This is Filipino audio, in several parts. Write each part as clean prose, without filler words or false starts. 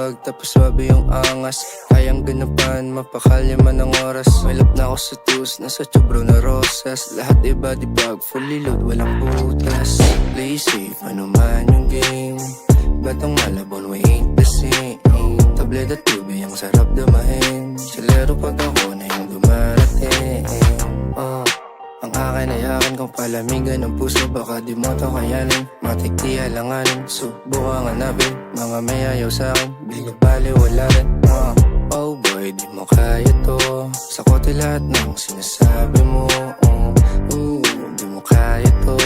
bag, tapos swabe yung angas. Kayang ganapan, mapakalya man ang oras. May lap na ako sa tus, nasa tubro na rosas. Lahat iba di bag, fully load, walang butas. Play safe, ano man yung game. Batang malabon, we ain't the same. Tablet at tubig, ang sarap damahin. Silero pag ako na yung dumarating. Ang akin ay akin kung palamigan ng puso. Baka di mo to kayanin, matik di alanganin. Subukan hanapin, mga may ayaw sa'kin. Di ka bali, wala rin. Oh boy, di mo kaya to. Sa kote lahat ng sinasabi mo. Di mo kaya to.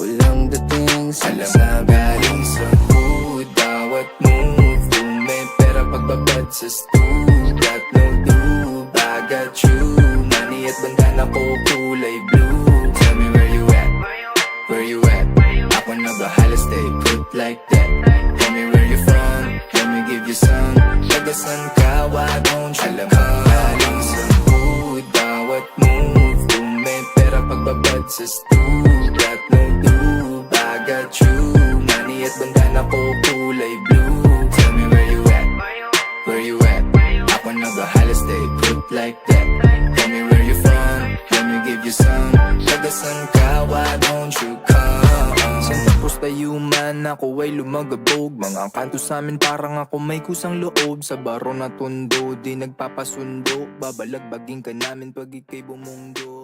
Walang dating sinasabi. Galing sa hood, bawat move. May pera pagbabad sa stool. Got no lube, I got you. Money at bandana ko kulay blue. Tell me where you at, where you at. Ako na bahala, stay put like that. Tell me where you from, let me give you some. Tagasan ka, why don't you alam come? Galing sa hood, bawat move. May pera pagbabad sa stool. Got no lube, I got you. Money at bandana ko kulay blue. Tell me where you at, where you at. Ako na bahala, stay put like that. Tell me where you from, let me give you some. Tagasan ka, why don't you come? Santa Cruz tayo man, ako ay lumagabog. Mga kanto sa'min parang ako may kusang loob. Sa baro na tondo, di nagpapasundo. Babalagbagin ka namin pag ikay bumundo.